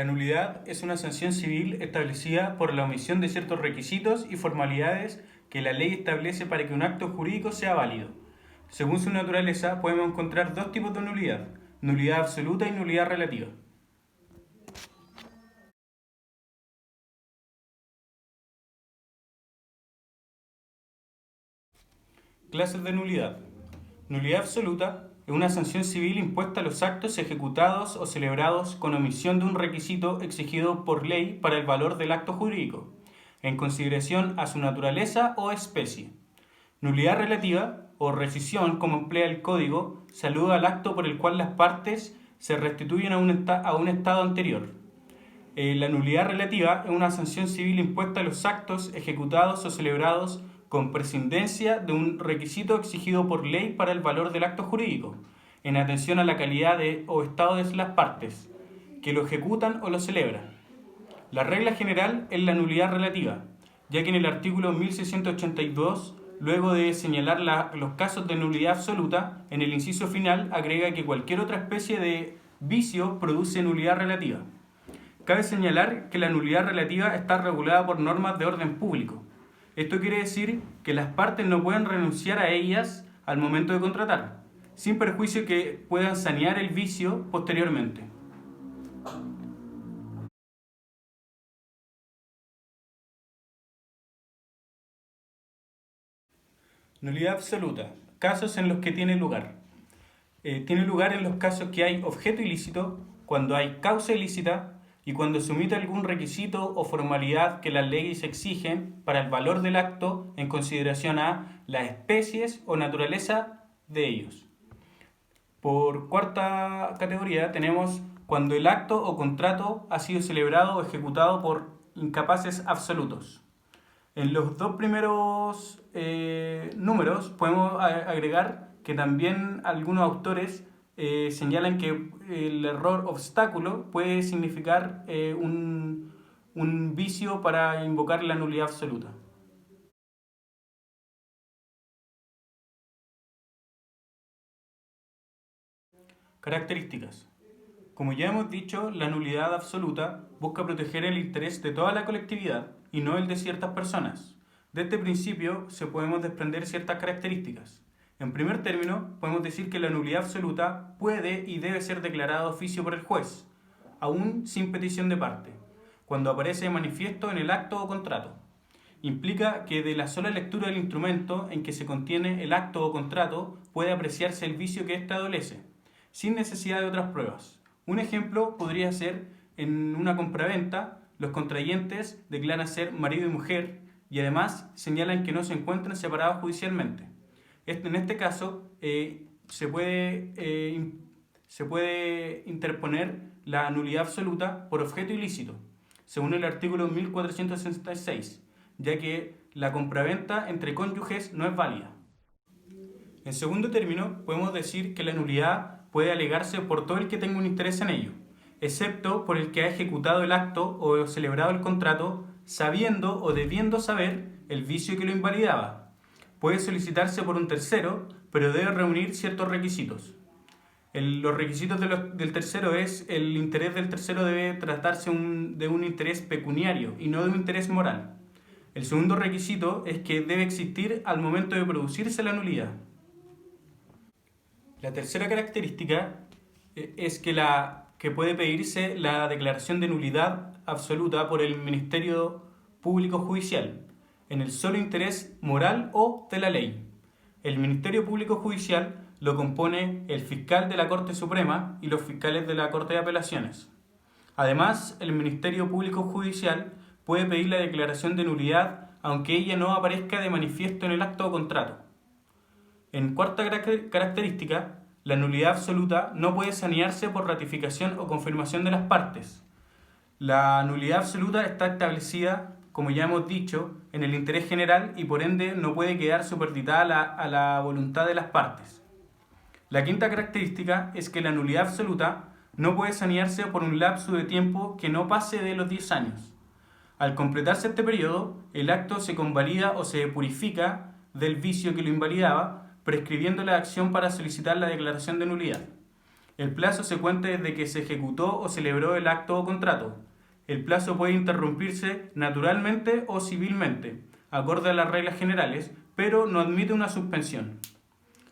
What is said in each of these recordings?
La nulidad es una sanción civil establecida por la omisión de ciertos requisitos y formalidades que la ley establece para que un acto jurídico sea válido. Según su naturaleza, podemos encontrar dos tipos de nulidad: nulidad absoluta y nulidad relativa. Clases de nulidad. Nulidad absoluta es una sanción civil impuesta a los actos ejecutados o celebrados con omisión de un requisito exigido por ley para el valor del acto jurídico, en consideración a su naturaleza o especie. Nulidad relativa, o rescisión como emplea el Código, se alude al acto por el cual las partes se restituyen a un estado anterior. La nulidad relativa es una sanción civil impuesta a los actos ejecutados o celebrados con prescindencia de un requisito exigido por ley para el valor del acto jurídico, en atención a la calidad o estado de las partes, que lo ejecutan o lo celebran. La regla general es la nulidad relativa, ya que en el artículo 1682, luego de señalar los casos de nulidad absoluta, en el inciso final agrega que cualquier otra especie de vicio produce nulidad relativa. Cabe señalar que la nulidad relativa está regulada por normas de orden público. Esto quiere decir que las partes no pueden renunciar a ellas al momento de contratar, sin perjuicio que puedan sanear el vicio posteriormente. Nulidad absoluta. Casos en los que tiene lugar. Tiene lugar en los casos que hay objeto ilícito, cuando hay causa ilícita y cuando se omite algún requisito o formalidad que las leyes exigen para el valor del acto en consideración a las especies o naturaleza de ellos. Por cuarta categoría tenemos cuando el acto o contrato ha sido celebrado o ejecutado por incapaces absolutos. En los dos primeros números podemos agregar que también algunos autores señalan que el error obstáculo puede significar un vicio para invocar la nulidad absoluta. Características. Como ya hemos dicho, la nulidad absoluta busca proteger el interés de toda la colectividad y no el de ciertas personas. De este principio se podemos desprender ciertas características. En primer término, podemos decir que la nulidad absoluta puede y debe ser declarada de oficio por el juez, aún sin petición de parte, cuando aparece de manifiesto en el acto o contrato. Implica que de la sola lectura del instrumento en que se contiene el acto o contrato puede apreciarse el vicio que éste adolece, sin necesidad de otras pruebas. Un ejemplo podría ser en una compraventa, los contrayentes declaran ser marido y mujer y además señalan que no se encuentran separados judicialmente. En este caso se puede interponer la nulidad absoluta por objeto ilícito, según el artículo 1466, ya que la compraventa entre cónyuges no es válida. En segundo término, podemos decir que la nulidad puede alegarse por todo el que tenga un interés en ello, excepto por el que ha ejecutado el acto o celebrado el contrato sabiendo o debiendo saber el vicio que lo invalidaba. Puede solicitarse por un tercero, pero debe reunir ciertos requisitos. Los requisitos del tercero es el interés del tercero debe tratarse de un interés pecuniario y no de un interés moral. El segundo requisito es que debe existir al momento de producirse la nulidad. La tercera característica es que puede pedirse la declaración de nulidad absoluta por el Ministerio Público Judicial, en el solo interés moral o de la ley. El Ministerio Público Judicial lo compone el fiscal de la Corte Suprema y los fiscales de la Corte de Apelaciones. Además, el Ministerio Público Judicial puede pedir la declaración de nulidad aunque ella no aparezca de manifiesto en el acto o contrato. En cuarta característica, la nulidad absoluta no puede sanearse por ratificación o confirmación de las partes. La nulidad absoluta está establecida, como ya hemos dicho, en el interés general y por ende no puede quedar supeditada a la voluntad de las partes. La quinta característica es que la nulidad absoluta no puede sanearse por un lapso de tiempo que no pase de los 10 años. Al completarse este periodo, el acto se convalida o se purifica del vicio que lo invalidaba, prescribiendo la acción para solicitar la declaración de nulidad. El plazo se cuenta desde que se ejecutó o celebró el acto o contrato. El plazo puede interrumpirse naturalmente o civilmente, acorde a las reglas generales, pero no admite una suspensión.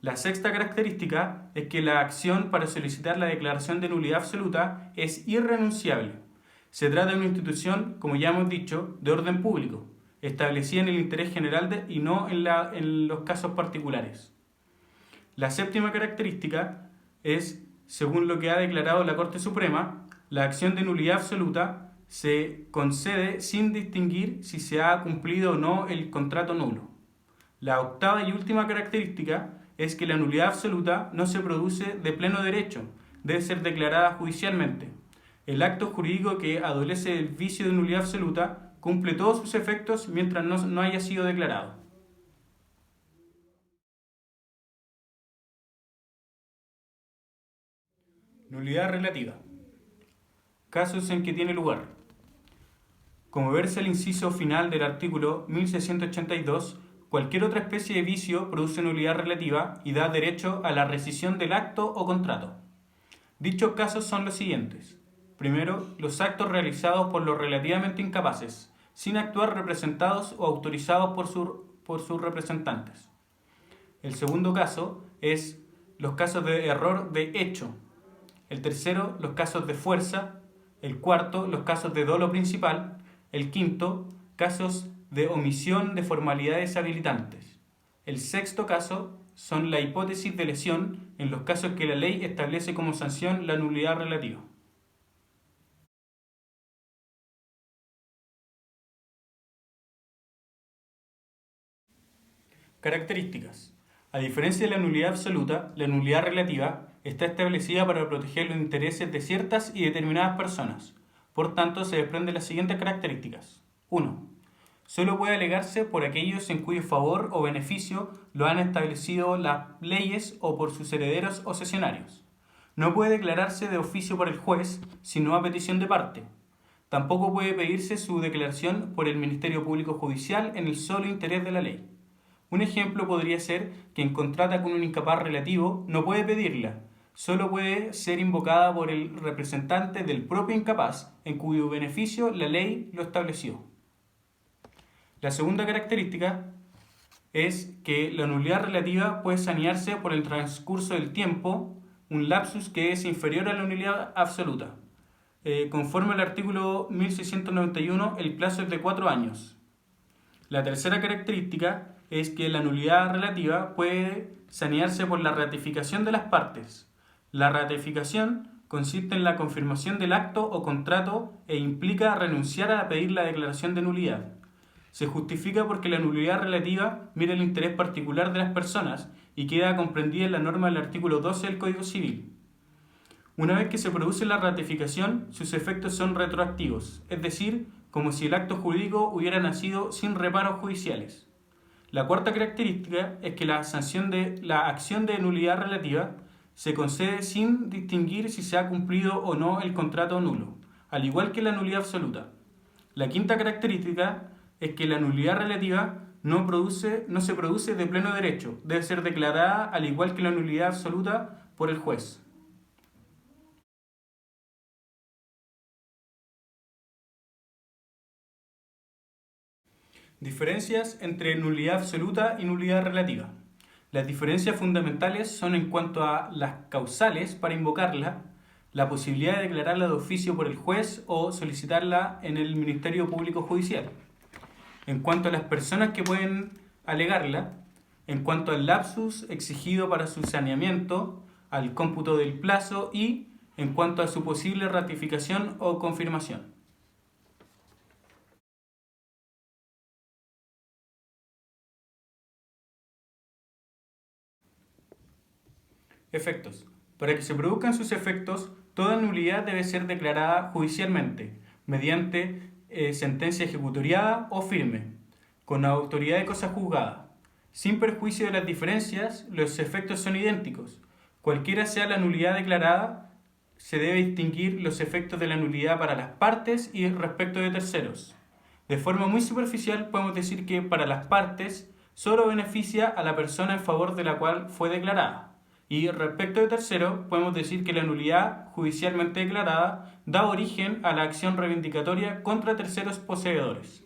La sexta característica es que la acción para solicitar la declaración de nulidad absoluta es irrenunciable. Se trata de una institución, como ya hemos dicho, de orden público, establecida en el interés general y no en los casos particulares. La séptima característica es, según lo que ha declarado la Corte Suprema, la acción de nulidad absoluta se concede sin distinguir si se ha cumplido o no el contrato nulo. La octava y última característica es que la nulidad absoluta no se produce de pleno derecho, debe ser declarada judicialmente. El acto jurídico que adolece del vicio de nulidad absoluta cumple todos sus efectos mientras no haya sido declarado. Nulidad relativa. Casos en que tiene lugar. Como versa el inciso final del artículo 1682, cualquier otra especie de vicio produce nulidad relativa y da derecho a la rescisión del acto o contrato. Dichos casos son los siguientes. Primero, los actos realizados por los relativamente incapaces, sin actuar representados o autorizados por sus representantes. El segundo caso es los casos de error de hecho. El tercero, los casos de fuerza. El cuarto, los casos de dolo principal. El quinto, casos de omisión de formalidades habilitantes. El sexto caso son la hipótesis de lesión en los casos que la ley establece como sanción la nulidad relativa. Características. A diferencia de la nulidad absoluta, la nulidad relativa está establecida para proteger los intereses de ciertas y determinadas personas. Por tanto, se desprenden las siguientes características. 1. Solo puede alegarse por aquellos en cuyo favor o beneficio lo han establecido las leyes o por sus herederos o cesionarios. No puede declararse de oficio por el juez, sino a petición de parte. Tampoco puede pedirse su declaración por el Ministerio Público Judicial en el solo interés de la ley. Un ejemplo podría ser quien contrata con un incapaz relativo no puede pedirla, solo puede ser invocada por el representante del propio incapaz, en cuyo beneficio la ley lo estableció. La segunda característica es que la nulidad relativa puede sanearse por el transcurso del tiempo, un lapsus que es inferior a la nulidad absoluta. Conforme al artículo 1691, el plazo es de 4 años. La tercera característica es que la nulidad relativa puede sanearse por la ratificación de las partes. La ratificación consiste en la confirmación del acto o contrato e implica renunciar a pedir la declaración de nulidad. Se justifica porque la nulidad relativa mira el interés particular de las personas y queda comprendida en la norma del artículo 12 del Código Civil. Una vez que se produce la ratificación, sus efectos son retroactivos, es decir, como si el acto jurídico hubiera nacido sin reparos judiciales. La cuarta característica es que la acción de nulidad relativa se concede sin distinguir si se ha cumplido o no el contrato nulo, al igual que la nulidad absoluta. La quinta característica es que la nulidad relativa no se produce de pleno derecho, debe ser declarada al igual que la nulidad absoluta por el juez. Diferencias entre nulidad absoluta y nulidad relativa. Las diferencias fundamentales son en cuanto a las causales para invocarla, la posibilidad de declararla de oficio por el juez o solicitarla en el Ministerio Público Judicial. En cuanto a las personas que pueden alegarla, en cuanto al lapsus exigido para su saneamiento, al cómputo del plazo y en cuanto a su posible ratificación o confirmación. Efectos. Para que se produzcan sus efectos, toda nulidad debe ser declarada judicialmente, mediante sentencia ejecutoriada o firme, con autoridad de cosa juzgada. Sin perjuicio de las diferencias, los efectos son idénticos. Cualquiera sea la nulidad declarada, se debe distinguir los efectos de la nulidad para las partes y respecto de terceros. De forma muy superficial, podemos decir que para las partes solo beneficia a la persona en favor de la cual fue declarada. Y respecto de tercero, podemos decir que la nulidad judicialmente declarada da origen a la acción reivindicatoria contra terceros poseedores.